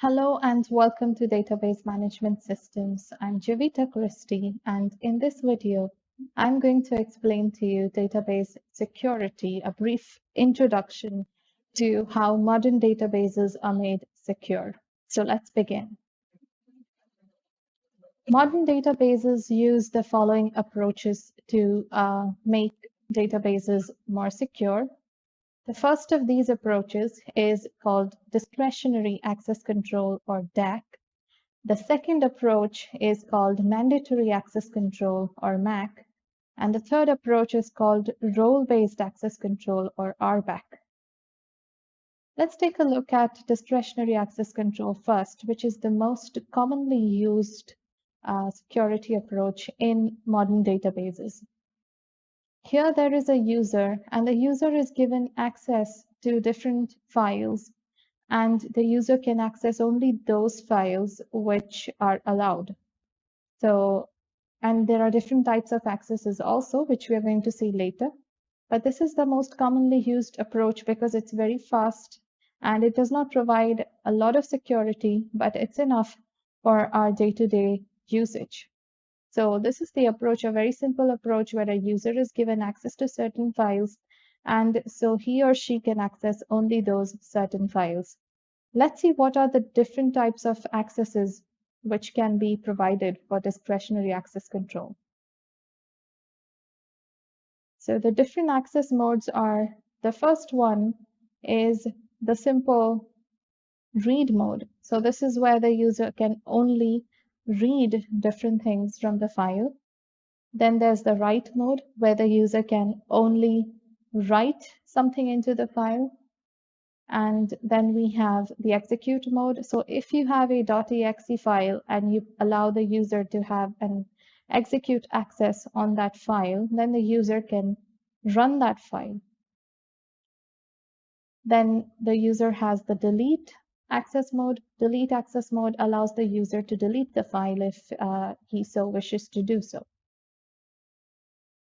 Hello and welcome to Database Management Systems. I'm Javita Christie, and in this video, I'm going to explain to you database security, a brief introduction to how modern databases are made secure. So let's begin. Modern databases use the following approaches to make databases more secure. The first of these approaches is called Discretionary Access Control, or DAC. The second approach is called Mandatory Access Control, or MAC, and the third approach is called Role-Based Access Control, or RBAC. Let's take a look at Discretionary Access Control first, which is the most commonly used security approach in modern databases. Here there is a user, and the user is given access to different files, and the user can access only those files which are allowed. And there are different types of accesses also, which we are going to see later. But this is the most commonly used approach because it's very fast and it does not provide a lot of security, but it's enough for our day-to-day usage. So this is the approach, a very simple approach where a user is given access to certain files, and so he or she can access only those certain files. Let's see what are the different types of accesses which can be provided for discretionary access control. So the different access modes are, the first one is the simple read mode. So this is where the user can only read different things from the file. Then there's the write mode, where the user can only write something into the file. And then we have the execute mode. So if you have a .exe file and you allow the user to have an execute access on that file, then the user can run that file. Then the user has the delete access mode. Delete access mode allows the user to delete the file if he so wishes to do so.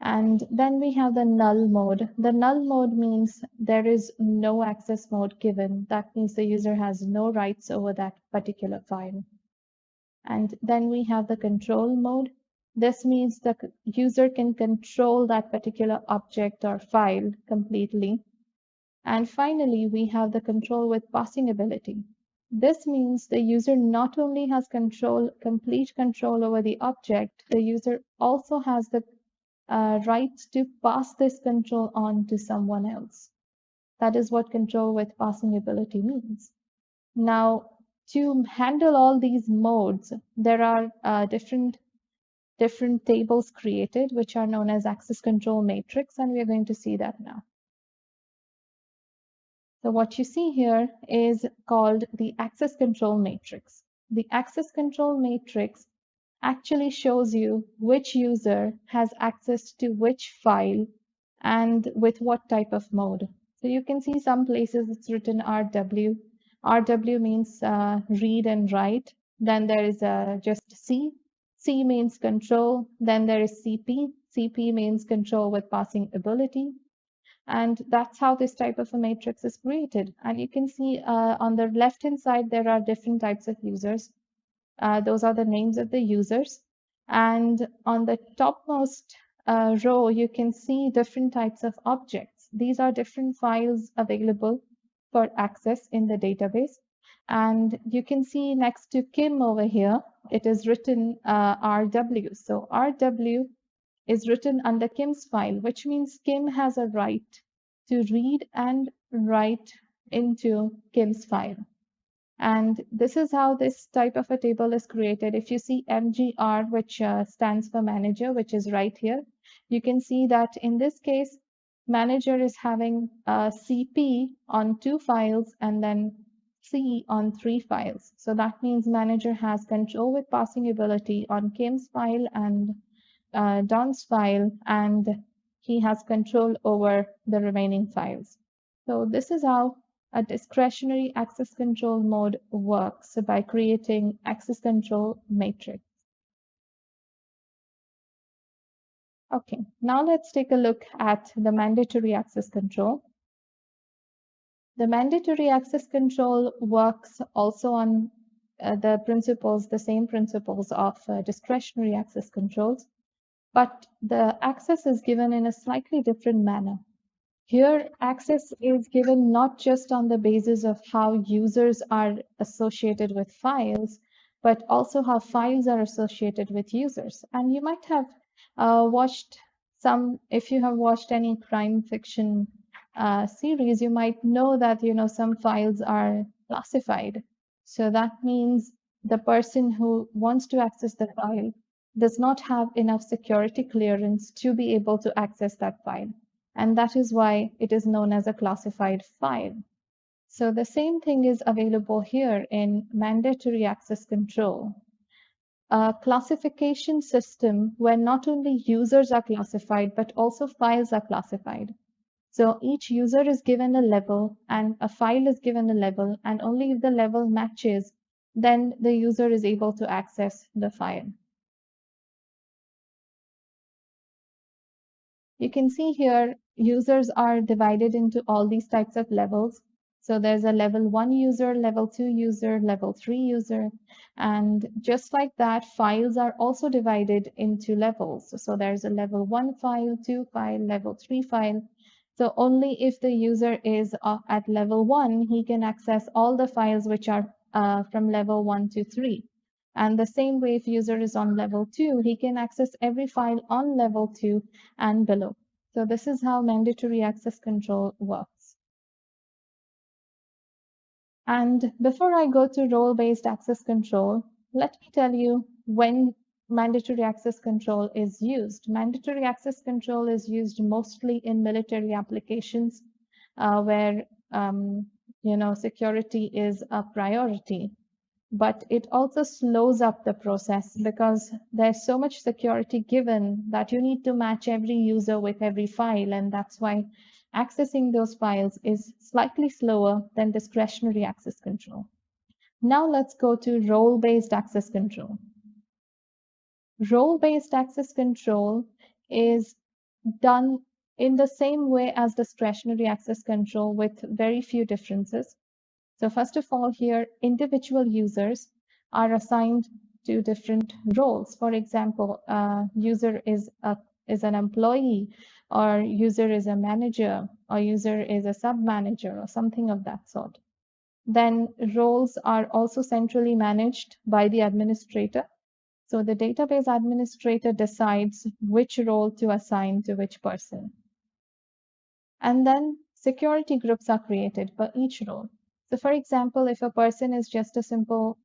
And then we have the null mode. The null mode means there is no access mode given. That means the user has no rights over that particular file. And then we have the control mode. This means the user can control that particular object or file completely. And finally, we have the control with passing ability. This means the user not only has complete control over the object, the user also has the right to pass this control on to someone else. That is what control with passing ability means. Now, to handle all these modes, there are different tables created, which are known as access control matrix, and we are going to see that now. So what you see here is called the access control matrix. The access control matrix actually shows you which user has access to which file and with what type of mode. So you can see some places it's written RW. RW means read and write. Then there is just C. C means control. Then there is CP. CP means control with passing ability. And that's how this type of a matrix is created. And you can see on the left-hand side, there are different types of users. Those are the names of the users. And on the topmost row, you can see different types of objects. These are different files available for access in the database. And you can see next to Kim over here, it is written RW. So RW is written under Kim's file, which means Kim has a right to read and write into Kim's file. And this is how this type of a table is created. If you see MGR, which stands for manager, which is right here, you can see that in this case, manager is having CP on 2 files and then C on 3 files. So that means manager has control with passing ability on Kim's file and Don's file, and he has control over the remaining files. So this is how a discretionary access control mode works by creating access control matrix. Okay, now let's take a look at the mandatory access control. The mandatory access control works also on the principles, the same principles of discretionary access controls, but the access is given in a slightly different manner. Here, access is given not just on the basis of how users are associated with files, but also how files are associated with users. And you might have watched some, if you have watched any crime fiction series, you might know that, some files are classified. So that means the person who wants to access the file does not have enough security clearance to be able to access that file. And that is why it is known as a classified file. So the same thing is available here in mandatory access control. A classification system where not only users are classified, but also files are classified. So each user is given a level and a file is given a level, and only if the level matches, then the user is able to access the file. You can see here users are divided into all these types of levels. So there's a level 1 user, level 2 user, level 3 user. And just like that, files are also divided into levels. So there's a level 1 file, 2 file, level 3 file. So only if the user is at level 1, he can access all the files which are from level 1 to 3. And the same way, if user is on level 2, he can access every file on level 2 and below. So this is how mandatory access control works. And before I go to role-based access control, let me tell you when mandatory access control is used. Mandatory access control is used mostly in military applications where security is a priority. But it also slows up the process because there's so much security given that you need to match every user with every file, and that's why accessing those files is slightly slower than discretionary access control. Now let's go to role-based access control. Role-based access control is done in the same way as discretionary access control with very few differences. So first of all, here, individual users are assigned to different roles. For example, user is an employee, or user is a manager, or user is a sub-manager, or something of that sort. Then roles are also centrally managed by the administrator. So the database administrator decides which role to assign to which person. And then security groups are created for each role. So for example, if a person is just a simple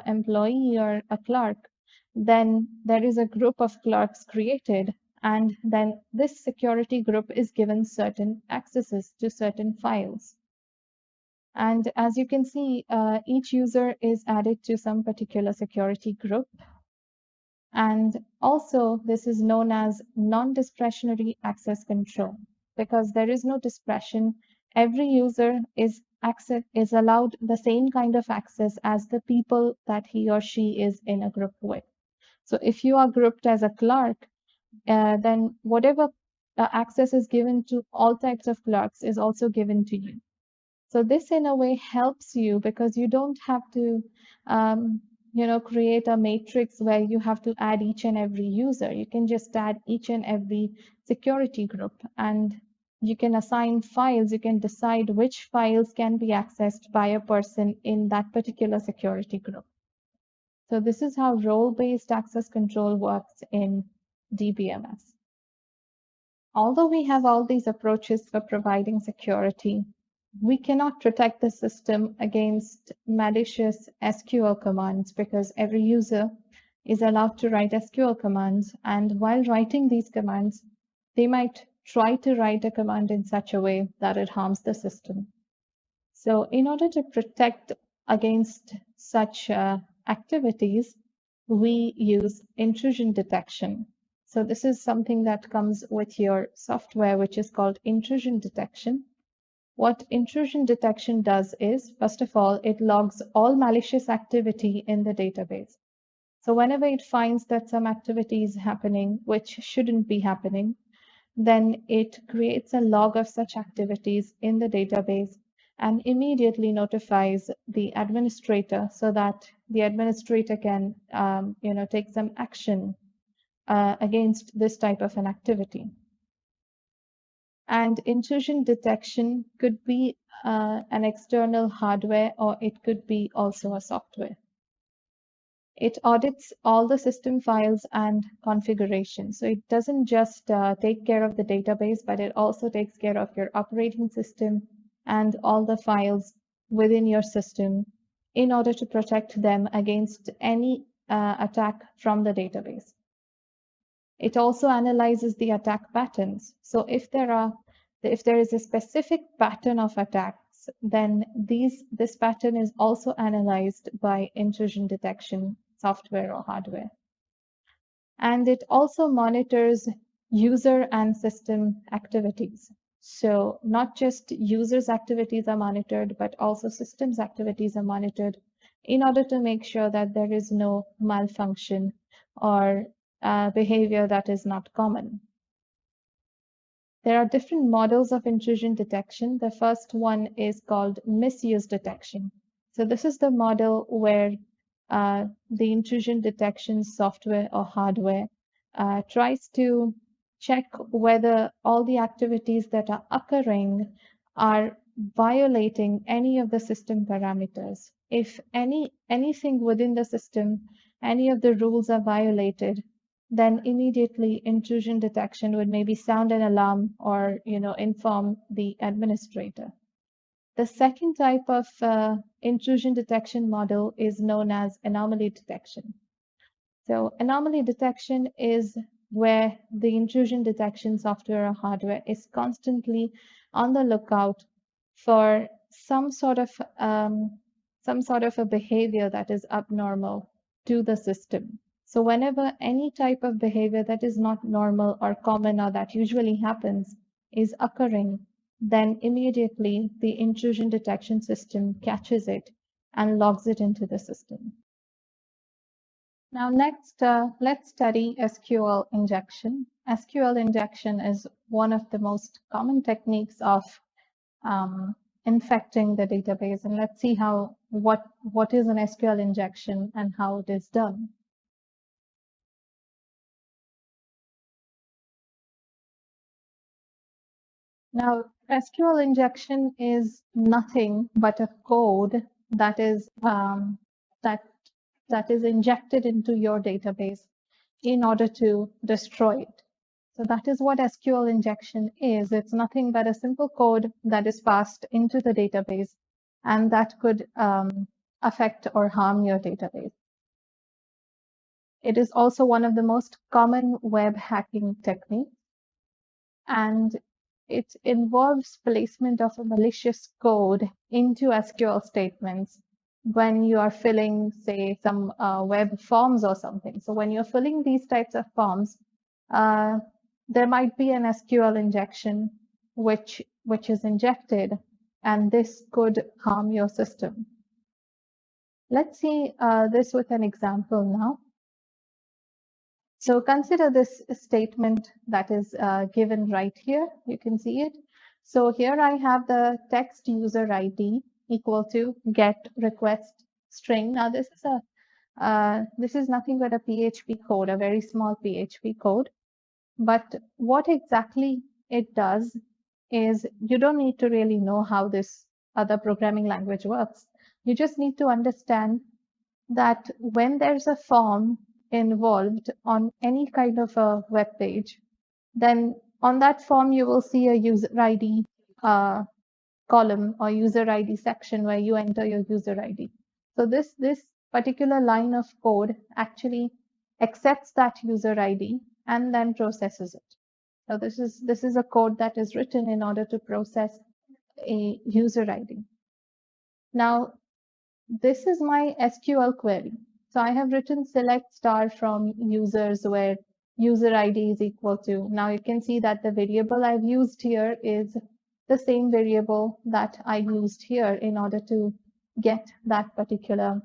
employee or a clerk, then there is a group of clerks created, and then this security group is given certain accesses to certain files. And as you can see, each user is added to some particular security group. And also, this is known as non-discretionary access control because there is no discretion. Every user is allowed the same kind of access as the people that he or she is in a group with. So if you are grouped as a clerk, then whatever access is given to all types of clerks is also given to you. So this in a way helps you because you don't have to create a matrix where you have to add each and every user. You can just add each and every security group, and you can assign files. You can decide which files can be accessed by a person in that particular security group. So this is how role-based access control works in DBMS. Although we have all these approaches for providing security, we cannot protect the system against malicious SQL commands because every user is allowed to write SQL commands. And while writing these commands, they might try to write a command in such a way that it harms the system. So in order to protect against such activities, we use intrusion detection. So this is something that comes with your software, which is called intrusion detection. What intrusion detection does is, first of all, it logs all malicious activity in the database. So whenever it finds that some activity is happening which shouldn't be happening, then it creates a log of such activities in the database, and immediately notifies the administrator so that the administrator can take some action against this type of an activity. And intrusion detection could be an external hardware, or it could be also a software. It audits all the system files and configuration. So it doesn't just take care of the database, but it also takes care of your operating system and all the files within your system in order to protect them against any attack from the database. It also analyzes the attack patterns. So if there is a specific pattern of attacks, then this pattern is also analyzed by intrusion detection software or hardware. And it also monitors user and system activities. So not just users' activities are monitored, but also systems activities are monitored in order to make sure that there is no malfunction or behavior that is not common. There are different models of intrusion detection. The first one is called misuse detection. So this is the model where the intrusion detection software or hardware tries to check whether all the activities that are occurring are violating any of the system parameters. If anything within the system, any of the rules are violated, then immediately intrusion detection would maybe sound an alarm or inform the administrator. The second type of intrusion detection model is known as anomaly detection. So anomaly detection is where the intrusion detection software or hardware is constantly on the lookout for some sort of a behavior that is abnormal to the system. So whenever any type of behavior that is not normal or common or that usually happens is occurring, then immediately the intrusion detection system catches it and logs it into the system. Now next, let's study SQL injection. SQL injection is one of the most common techniques of infecting the database, and let's see what is an SQL injection and how it is done. Now, SQL injection is nothing but a code that is injected into your database in order to destroy it. So that is what SQL injection is. It's nothing but a simple code that is passed into the database and that could affect or harm your database. It is also one of the most common web hacking techniques, and it involves placement of a malicious code into SQL statements when you are filling, say, some web forms or something. So when you're filling these types of forms, there might be an SQL injection which is injected, and this could harm your system. Let's see this with an example now. So consider this statement that is given right here. You can see it. So here I have the text user ID equal to get request string. Now this is nothing but a PHP code, a very small PHP code. But what exactly it does is you don't need to really know how this other programming language works. You just need to understand that when there's a form involved on any kind of a web page, then on that form you will see a user ID column or user ID section where you enter your user ID. So this particular line of code actually accepts that user ID and then processes it. So this is a code that is written in order to process a user ID. Now this is my SQL query. So I have written select star from users where user ID is equal to. Now you can see that the variable I've used here is the same variable that I used here in order to get that particular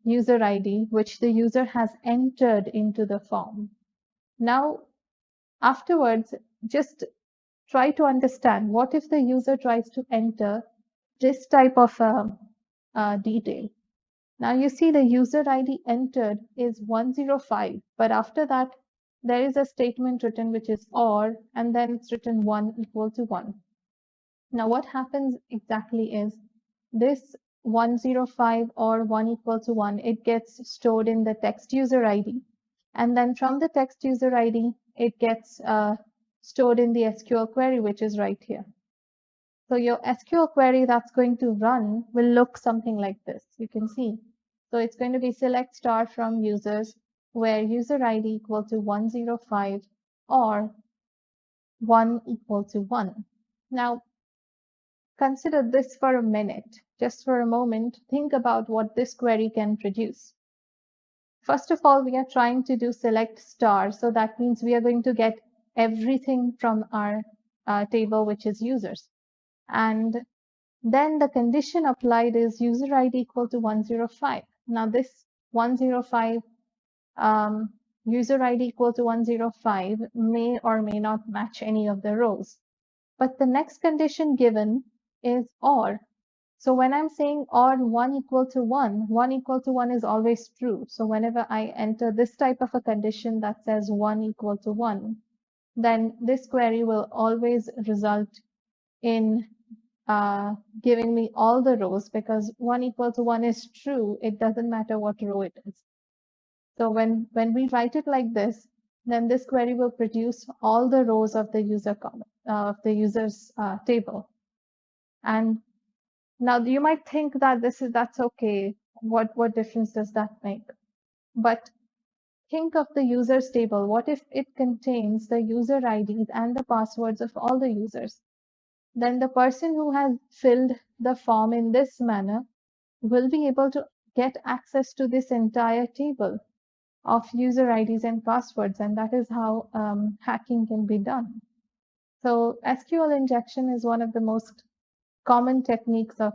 user ID, which the user has entered into the form. Now, afterwards, just try to understand what if the user tries to enter this type of detail. Now you see the user ID entered is 105, but after that there is a statement written which is OR, and then it's written 1 equal to 1. Now what happens exactly is this 105 or 1 equal to 1, it gets stored in the text user ID. And then from the text user ID, it gets stored in the SQL query, which is right here. So your SQL query that's going to run will look something like this. You can see. So it's going to be select star from users where user ID equal to 105 or 1 equal to 1. Now, consider this for a minute. Just for a moment, think about what this query can produce. First of all, we are trying to do select star. So that means we are going to get everything from our table, which is users. And then the condition applied is user ID equal to 105. Now this 105, user ID equal to 105 may or may not match any of the rows. But the next condition given is OR. So when I'm saying OR 1 equal to 1, 1 equal to 1 is always true. So whenever I enter this type of a condition that says 1 equal to 1, then this query will always result in giving me all the rows, because 1 equal to 1 is true. It doesn't matter what row it is. So when we write it like this, then this query will produce all the rows of the user column, of the user's table. And now you might think that that's okay. What difference does that make? But think of the users table. What if it contains the user IDs and the passwords of all the users? Then the person who has filled the form in this manner will be able to get access to this entire table of user IDs and passwords, and that is how hacking can be done. So SQL injection is one of the most common techniques of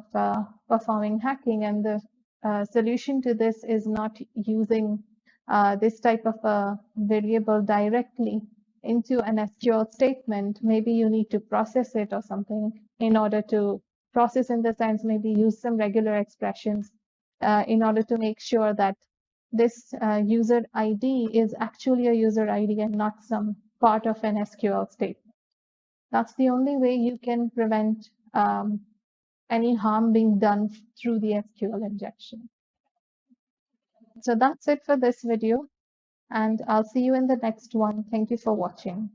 performing hacking, and the solution to this is not using this type of a variable directly into an SQL statement. Maybe you need to process it or something in order to process, in the sense maybe use some regular expressions in order to make sure that this user ID is actually a user ID and not some part of an SQL statement. That's the only way you can prevent any harm being done through the SQL injection. So that's it for this video, and I'll see you in the next one. Thank you for watching.